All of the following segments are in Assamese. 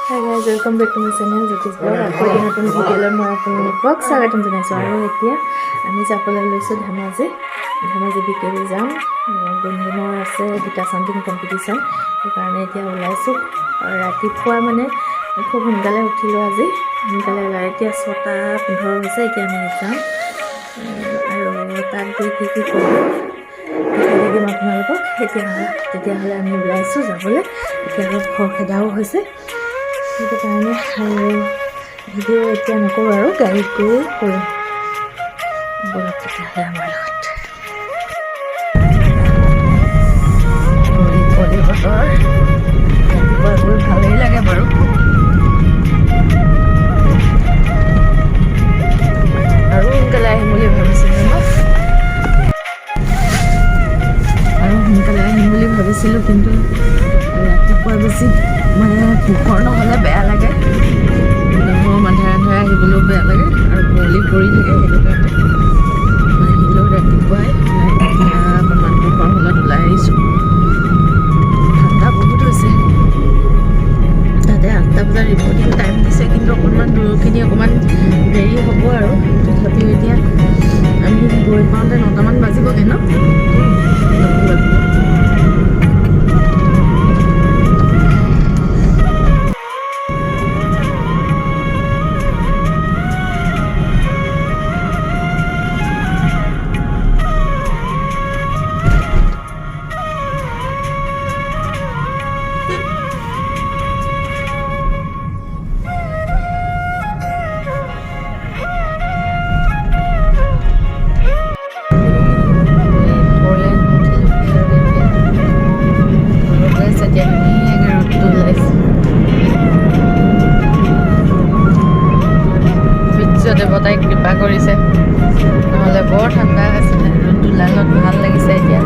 Hi guys, welcome back to my channel Jyoti's Vlog. আকৌ এটি নতুন ভিডিঅ'লৈ মই আপোনালোকক স্বাগতম জনাইছোঁ। আৰু এতিয়া আমি যাবলৈ লৈছোঁ ধেমাজি বিকেবি যাম। গুণগুণৰ আছে গীতা চাউণ্ডিং কম্পিটিশ্যন, সেইকাৰণে এতিয়া ওলাইছোঁ। আৰু ৰাতিপুৱা মানে খুব সোনকালে উঠিলোঁ আজি, সোনকালে ওলাই এতিয়া 6:15 হৈছে। এতিয়া আমি যাম আৰু তাত গৈ কি কৰোঁ দেখাই দিম আপোনালোকক। তেতিয়াহ'লে আমি ওলাইছোঁ যাবলৈ। এতিয়া অলপ খৰখেদাও হৈছে, সেইটো কাৰণে আৰু ভিডিঅ' এতিয়া নকৰোঁ আৰু গাড়ীত গৈ কৰিম। বলক তেতিয়াহ'লে আমাৰ লগত। বতৰ ৰাতিপুৱা গৈ ভালেই লাগে বাৰু। আৰু সোনকালে আহিম বুলি ভাবিছিলোঁ কিন্তু ৰাতিপুৱা বেছি মানে পোহৰ নহ'লে বেয়া লাগে, আন্ধাৰে আহিবলৈও বেয়া লাগে আৰু কুঁৱলী পৰি থাকে। সেইটো কাৰণে আহিলেও ৰাতিপুৱাই এতিয়া অকণমান পোহৰ হ'লত ওলাই আহিছোঁ। ঠাণ্ডা বহুত হৈছে। তাতে 8টা বজাত ৰিপৰ্টিং টাইম দিছে, কিন্তু অকণমান দূৰখিনি অকণমান দেৰি হ'ব আৰু তথাপিও এতিয়া আমি গৈ পাওঁতে 9টামান বাজিবগৈ ন? দেৱতাই কৃপা কৰিছে, নহ'লে বৰ ঠাণ্ডা আছিলে। ৰ'দটো লালত ভাল লাগিছে এতিয়া।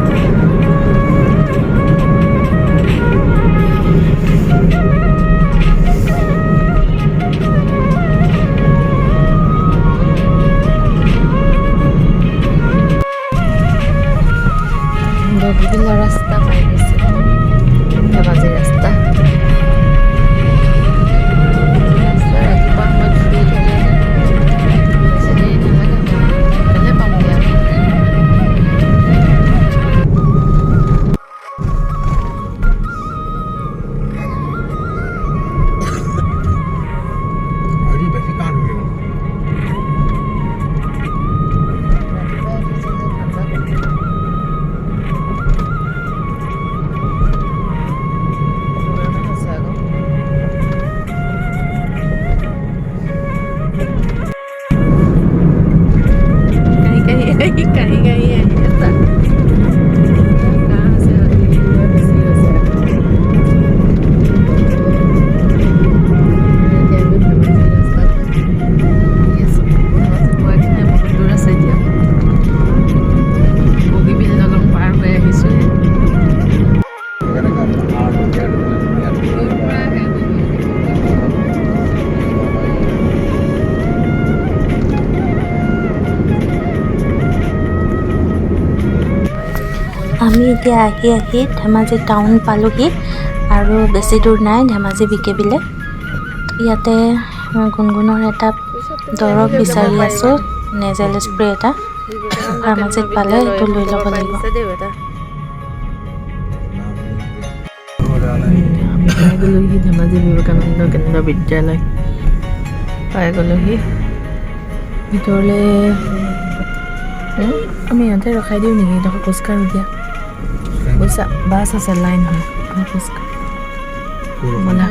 বগীবিল ৰাস্তা পাই গৈছে, ধেমাজি ৰাস্তা। আমি এতিয়া আহি ধেমাজি টাউন পালোহি আৰু বেছি দূৰ নাই ধেমাজি বিকেবিলে। ইয়াতে গুণগুণৰ এটা দৰৱ বিচাৰি আছোঁ, নেজেল স্প্ৰে এটা ফাৰ্মাচীত পালে সেইটো লৈ ল'ব লাগিব। আমি পাই গ'লোহি ধেমাজি বিবেকানন্দ কেন্দ্ৰীয় বিদ্যালয়, পাই গ'লোহি ভিতৰলৈ। আমি ইয়াতে ৰখাই দিওঁ নেকি? তখন খোজকাঢ়ো দিয়া, পইচা বাছ আছে, লাইন হয়, খোজকাঢ় ব'লা।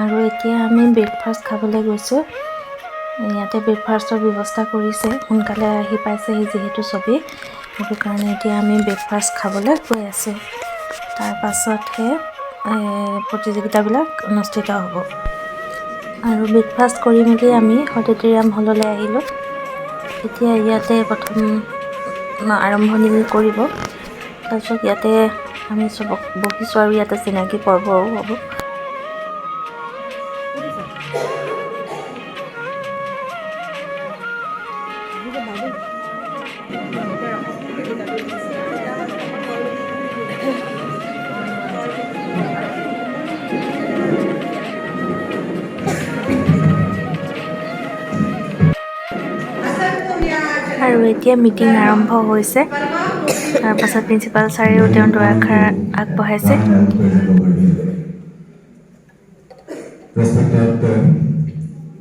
আৰু এতিয়া আমি ব্ৰেকফাষ্ট খাবলৈ গৈছোঁ। ইয়াতে ব্ৰেকফাষ্টৰ ব্যৱস্থা কৰিছে, সোনকালে আহি পাইছেহি যিহেতু চবেই, সেইটো কাৰণে এতিয়া আমি ব্ৰেকফাষ্ট খাবলৈ গৈ আছোঁ। তাৰ পাছতহে প্ৰতিযোগিতাবিলাক অনুষ্ঠিত হ'ব। আৰু ব্ৰেকফাষ্ট কৰি মেলি আমি সততীৰাম হললৈ আহিলোঁ। এতিয়া ইয়াতে প্ৰথম আৰম্ভণি কৰিব, তাৰপিছত ইয়াতে আমি চবক বহিছোঁ আৰু ইয়াতে চিনাকি পৰ্বও হ'ব। আৰু এতিয়া মিটিং আৰম্ভ হৈছে তাৰ পাছত প্ৰিন্সিপাল ছাৰেও তেওঁৰ দুআষাৰ আগবঢ়াইছে Respected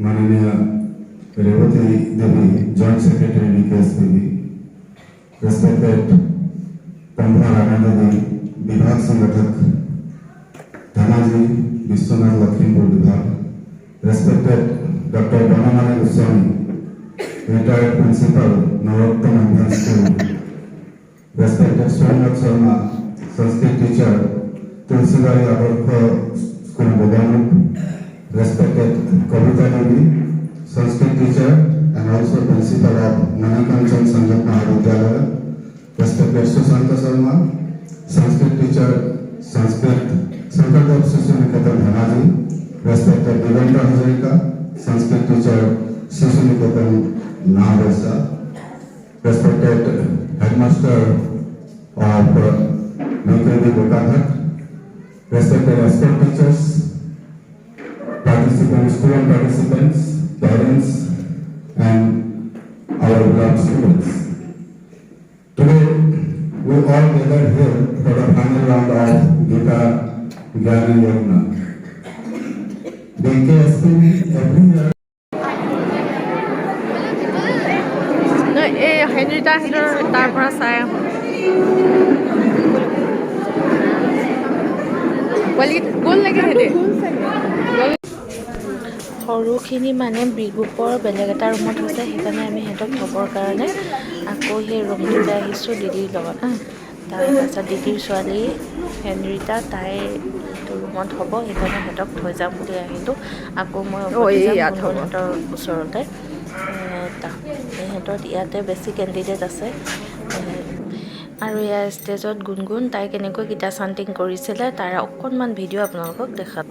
Mananiya Revati Devi, Joint Secretary Vikas Devi, respected Pambha Raganda Devi, Vibhag Sangathak, Dhanaji Vishwanath Lakhimpur Vibhag, respected Dr. Banamani Goswami, retired Principal, Narottam Advanced School, respected Swarnak Sharma, Sanskrit teacher, Tulsidari Agarkar School Boganuk, respected Kavita Devi, Sanskrit teacher and also principal of Manakanchan Sanjak Mahavidyalaya, respected Sushanta Sharma, Sanskrit teacher, Sanskrit Sankardev Shishu Niketan Dhanaji, respected Devendra Hazarika, Sanskrit teacher, Shishu Niketan Nahavesa, respected headmaster of VKD Bokadhat, respected escort teachers, participants, student participants, parents, and our beloved students. Today, we all gathered here for the final round of Gita Gyana Yagna. The KSP every year. হেনৰিটা তাৰ পৰা চাই গ'ল লাগে সৰুখিনি মানে বি গ্ৰুপৰ বেলেগ এটা ৰুমত হৈছে সেইকাৰণে আমি সিহঁতক থ'বৰ কাৰণে আকৌ সেই ৰুমটোলৈ আহিছোঁ দিদিৰ লগত তাৰপাছত দিদিৰ ছোৱালী হেনৰিটা তাই ৰুমত হ'ব সেইকাৰণে সিহঁতক থৈ যাম বুলি আহিলোঁ আকৌ মই সিহঁতৰ ওচৰতে সিহঁতৰ ইয়াতে বেছি কেণ্ডিডেট আছে আৰু ইয়াৰ ষ্টেজত গুণগুণ তাই কেনেকৈ গীতা চান্টিং কৰিছিলে তাৰ অকণমান ভিডিঅ' আপোনালোকক দেখাম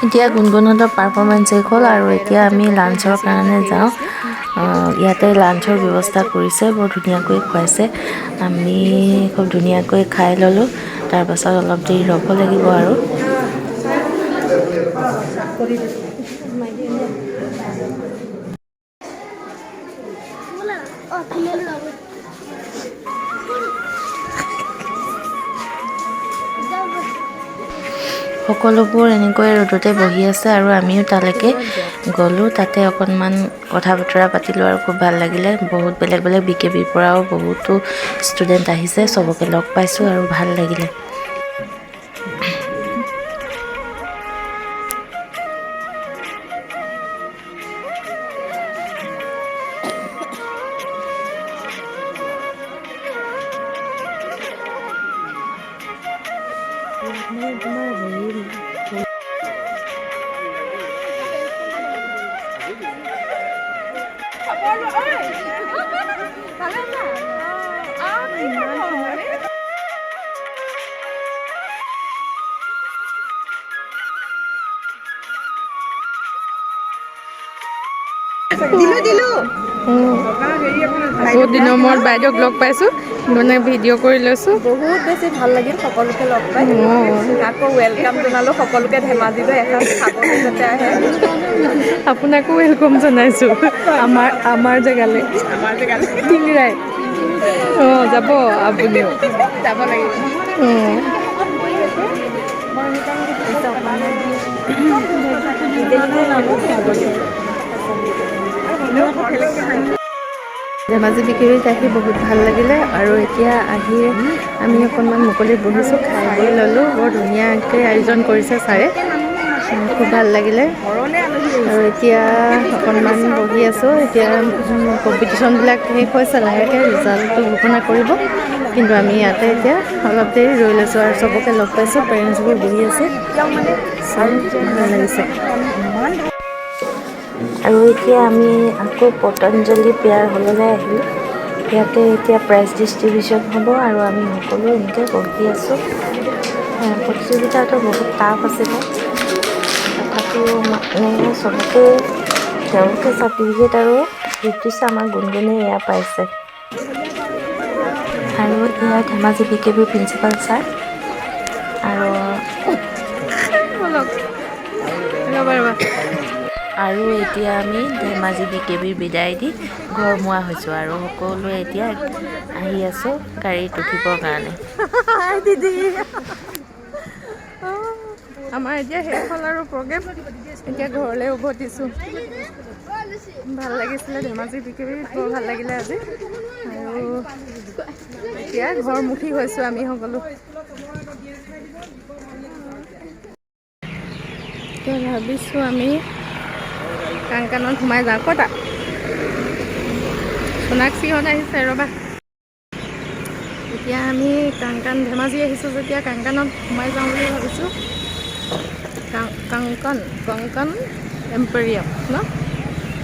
এতিয়া গুণগুণহঁতৰ পাৰফৰ্মেঞ্চ শেষ হ'ল আৰু এতিয়া আমি লাঞ্চৰ কাৰণে যাওঁ। ইয়াতে লাঞ্চৰ ব্যৱস্থা কৰিছে, বৰ ধুনীয়াকৈ খুৱাইছে। আমি খুব ধুনীয়াকৈ খাই ল'লোঁ। তাৰপাছত অলপ দেৰি ৰ'ব লাগিব আৰু। সকলোবোৰ এনেকৈ ৰ'দতে বহি আছে আৰু আমিও তালৈকে গ'লোঁ। তাতে অকণমান কথা বতৰা পাতিলোঁ আৰু খুব ভাল লাগিলে। বহুত বেলেগ বেলেগ BKBৰ পৰাও বহুতো ষ্টুডেণ্ট আহিছে, চবকে লগ পাইছোঁ আৰু ভাল লাগিলে। বহুত দিনৰ মূৰত বাইদেউক লগ পাইছোঁ, মানে ভিডিঅ' কৰি লৈছোঁ। বহুত বেছি ভাল লাগিল সকলোকে লগ পাই। আকৌ ৱেলকাম জনালোঁ সকলোকে ধেমাজিলৈ এসাঁজ খাবলৈ যাতে আহে। আপোনাকো ৱেলকাম জনাইছোঁ আমাৰ জেগালৈ, টিংৰাই। যাব আপুনিও, যাব লাগিব। ধেমাজি BKBত আহি বহুত ভাল লাগিলে আৰু এতিয়া আহি আমি অকণমান মুকলিত বহিছোঁ, খাই বৈ ল'লোঁ। বৰ ধুনীয়াকৈ আয়োজন কৰিছে ছাৰে, খুব ভাল লাগিলে। আৰু এতিয়া অকণমান বহি আছোঁ। এতিয়া কম্পিটিশ্যনবিলাক শেষ হৈছে, লাহেকৈ ৰিজাল্টটো ঘোষণা কৰিব। কিন্তু আমি ইয়াতে এতিয়া অলপ দেৰি ৰৈ লৈছোঁ আৰু চবকে লগ পাইছোঁ। পেৰেণ্টছবোৰ বহি আছে, ভাল লাগিছে। আৰু এতিয়া আমি আকৌ পতঞ্জলি পেয়াৰ হললৈ আহিলোঁ। ইয়াতে এতিয়া প্ৰাইজ ডিষ্ট্ৰিবিউশ্যন হ'ব আৰু আমি সকলো এনেকৈ বহি আছোঁ। প্ৰতিযোগিতাটো বহুত টাফ আছিলে, তথাপিও মানে চবকে তেওঁলোকে চাৰ্টিফিকেট আৰু গিফ্ট দিছে। আমাৰ গুণগুণে এয়া পাইছে। আৰু এয়া ধেমাজি BKBৰ প্ৰিন্সিপাল ছাৰ। আৰু এতিয়া আমি ধেমাজি BKBৰ বিদায় দি ঘৰমুৱা হৈছোঁ আৰু সকলোৱে এতিয়া আহি আছোঁ গাড়ীত উঠিবৰ কাৰণে। আমাৰ এতিয়া শেষ হ'ল আৰু প্ৰগ্ৰেম, এতিয়া ঘৰলৈ উভতিছোঁ। ভাল লাগিছিলে ধেমাজি BKBত, বৰ ভাল লাগিলে আজি। আৰু এতিয়া ঘৰমুখী হৈছোঁ আমি সকলো। এতিয়া ভাবিছোঁ আমি কাংকানত সোমাই যাওঁ। ক'তা সোণাক্ষীহঁত আহিছে, ৰ'বা। এতিয়া আমি কাংকান ধেমাজি আহিছোঁ যেতিয়া কাংকানত সোমাই যাওঁ বুলি ভাবিছোঁ। কংকন এম্পেৰিয়াম ন,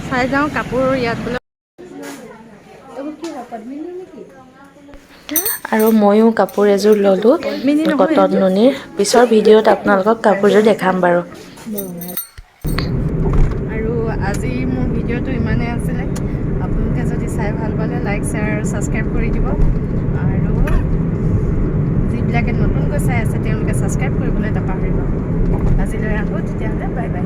চাই যাওঁ কাপোৰ ইয়াত বোলে। আৰু ময়ো কাপোৰ এযোৰ ল'লোঁ কটন নুনিৰ। পিছৰ ভিডিঅ'ত আপোনালোকক কাপোৰযোৰ দেখাম বাৰু। আৰু আজি মোৰ ভিডিঅ'টো ইমানেই আছিলে। আপোনালোকে যদি চাই ভাল পালে লাইক, শ্বেয়াৰ আৰু ছাবস্ক্ৰাইব কৰি দিব। আৰু যিবিলাকে নতুনকৈ চাই আছে তেওঁলোকে ছাবস্ক্ৰাইব কৰিবলৈ নাপাহৰিব। আজিলৈ ৰাখোঁ তেতিয়াহ'লে, বাই বাই।